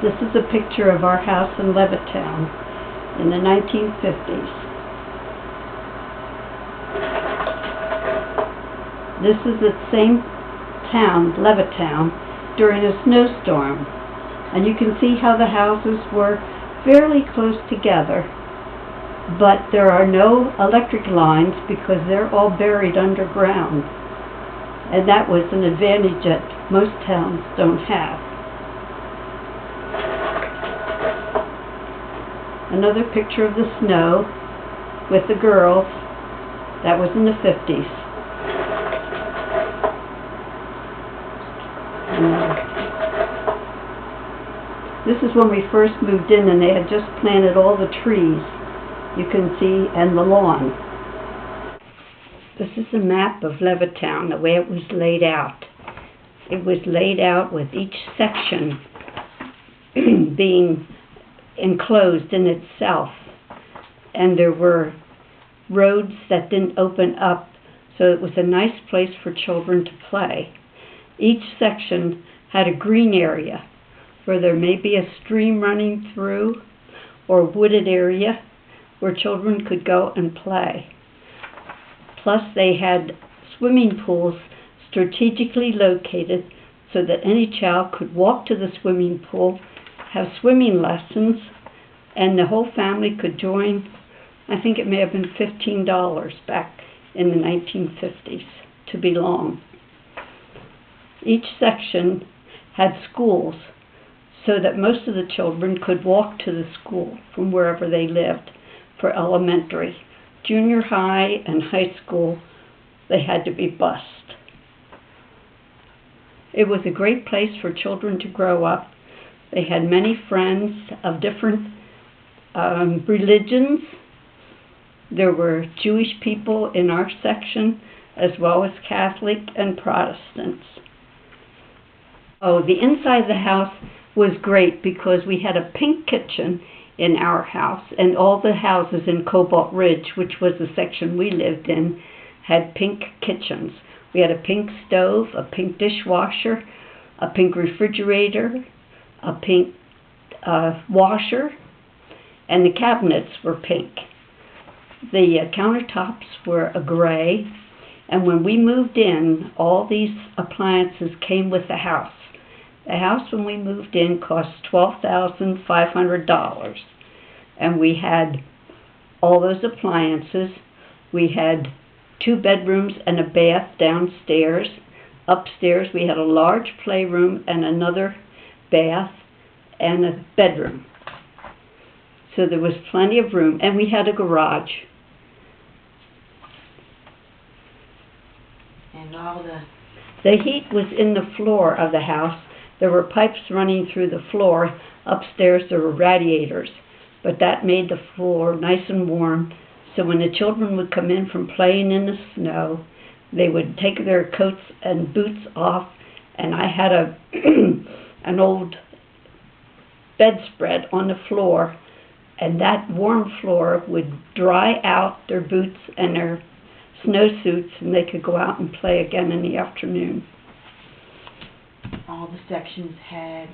This is a picture of our house in Levittown in the 1950s. This is the same town, Levittown, during a snowstorm. And you can see how the houses were fairly close together. But there are no electric lines because they're all buried underground. And that was an advantage that most towns don't have. Another picture of the snow with the girls. That was in the 50s. This is when we first moved in and they had just planted all the trees, you can see, and the lawn. This is a map of Levittown, the way it was laid out. It was laid out with each section being enclosed in itself, and there were roads that didn't open up, so it was a nice place for children to play. Each section had a green area where there may be a stream running through or a wooded area where children could go and play. Plus they had swimming pools strategically located so that any child could walk to the swimming pool, have swimming lessons, and the whole family could join. I think it may have been $15 back in the 1950s to belong. Each section had schools so that most of the children could walk to the school from wherever they lived for elementary. Junior high and high school, they had to be bused. It was a great place for children to grow up. They had many friends of different religions. There were Jewish people in our section, as well as Catholic and Protestants. Oh, the inside of the house was great because we had a pink kitchen in our house, and all the houses in Cobalt Ridge, which was the section we lived in, had pink kitchens. We had a pink stove, a pink dishwasher, a pink refrigerator, a pink washer, and the cabinets were pink. The countertops were a gray, and when we moved in, all these appliances came with the house. The house when we moved in cost $12,500, and we had all those appliances. We had 2 bedrooms and a bath downstairs. Upstairs we had a large playroom and another bath and a bedroom. So there was plenty of room, and we had a garage. And all the heat was in the floor of the house. There were pipes running through the floor. Upstairs there were radiators, but that made the floor nice and warm. So when the children would come in from playing in the snow, they would take their coats and boots off, and I had an old bedspread on the floor, and that warm floor would dry out their boots and their snowsuits, and they could go out and play again in the afternoon. all the sections had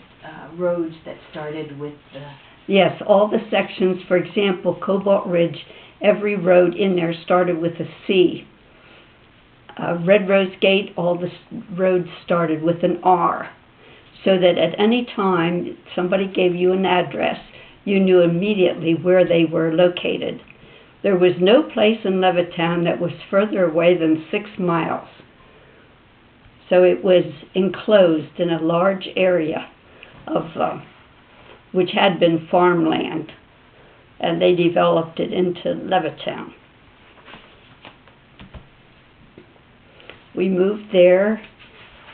roads that started with the... Yes, all the sections, for example, Cobalt Ridge, every road in there started with a C. Red Rose Gate, all the roads started with an R. So that at any time somebody gave you an address, you knew immediately where they were located. There was no place in Levittown that was further away than 6 miles. So it was enclosed in a large area of which had been farmland, and they developed it into Levittown. We moved there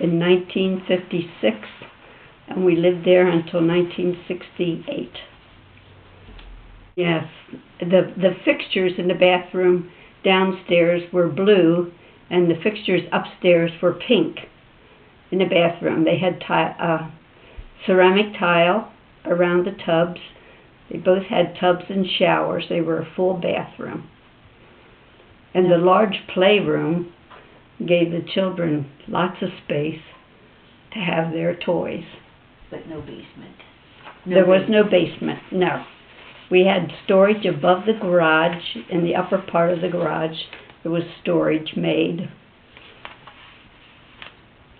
in 1956, and we lived there until 1968. Yes, the fixtures in the bathroom downstairs were blue, and the fixtures upstairs were pink in the bathroom. They had ceramic tile around the tubs. They both had tubs and showers. They were a full bathroom. And the large playroom gave the children lots of space to have their toys. But no basement. There was no basement, no. We had storage above the garage, in the upper part of the garage. There was storage made.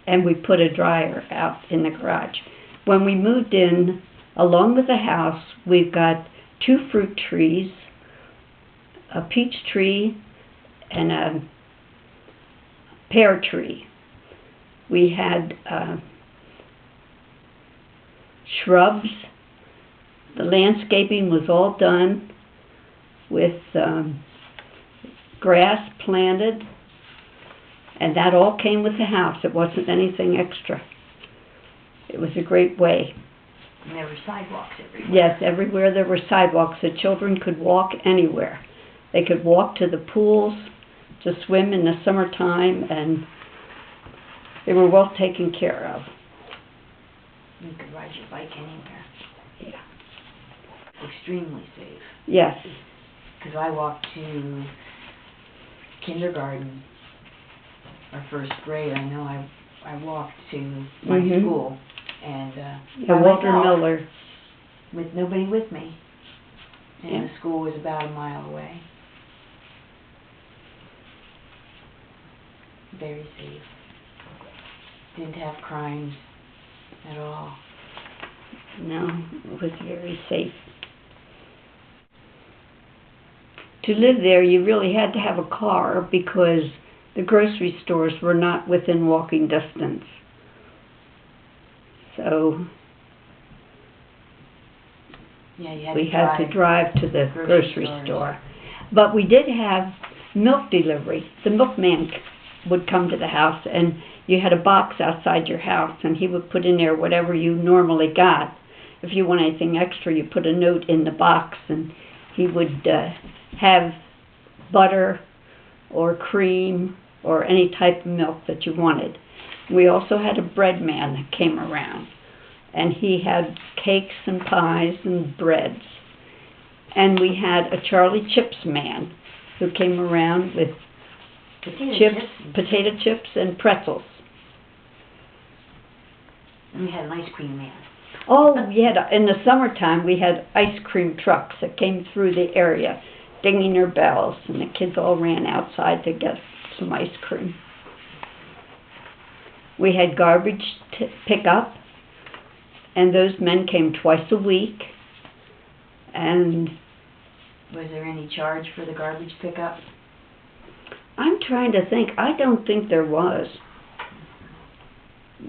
And we put a dryer out in the garage. When we moved in, along with the house, we've got 2 fruit trees, a peach tree, and a pear tree. We had shrubs. The landscaping was all done with grass planted, and that all came with the house. It wasn't anything extra. It was a great way. And there were sidewalks everywhere. Yes, everywhere there were sidewalks. The children could walk anywhere. They could walk to the pools to swim in the summertime, and they were well taken care of. You could ride your bike anywhere. Yeah. Extremely safe. Yes. Because I walked to kindergarten, or first grade. I know I walked to my school, and by Walter myself, Miller. with nobody with me. And Yeah. the school was about a mile away. Very safe. Didn't have crimes at all. No, it was very safe. To live there, you really had to have a car because the grocery stores were not within walking distance. So Yeah, you had we had to drive to the grocery store. But we did have milk delivery. The milkman would come to the house, and you had a box outside your house, and he would put in there whatever you normally got. If you want anything extra, you put a note in the box, and he would have butter or cream or any type of milk that you wanted. We also had a bread man that came around, and he had cakes and pies and breads. And we had a Charlie Chips man who came around with potato chips and pretzels. And we had an ice cream man. Oh, yeah, in the summertime we had ice cream trucks that came through the area, dinging their bells, and the kids all ran outside to get some ice cream. We had garbage pickup, and those men came twice a week. And was there any charge for the garbage pickup? I'm trying to think. I don't think there was.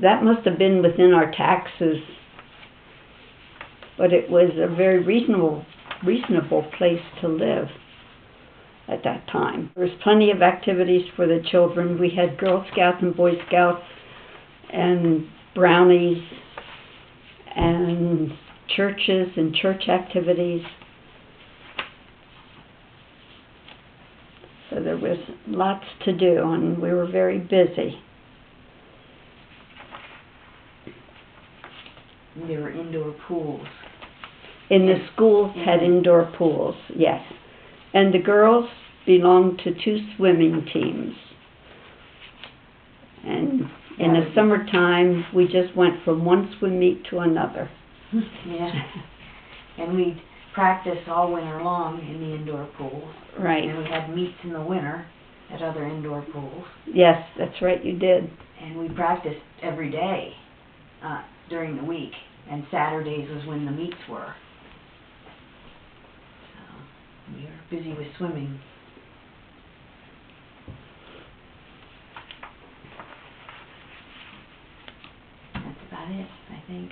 That must have been within our taxes. But it was a very reasonable place to live at that time. There was plenty of activities for the children. We had Girl Scouts and Boy Scouts and brownies and churches and church activities. So there was lots to do, and we were very busy. There were indoor pools. In the schools had indoor pools, yes. And the girls belonged to 2 swimming teams. And in the summertime, we just went from one swim meet to another. Yeah. And we'd practice all winter long in the indoor pools. Right. And we had meets in the winter at other indoor pools. Yes, that's right, you did. And we practiced every day during the week. And Saturdays was when the meets were. So we were busy with swimming. That's about it, I think.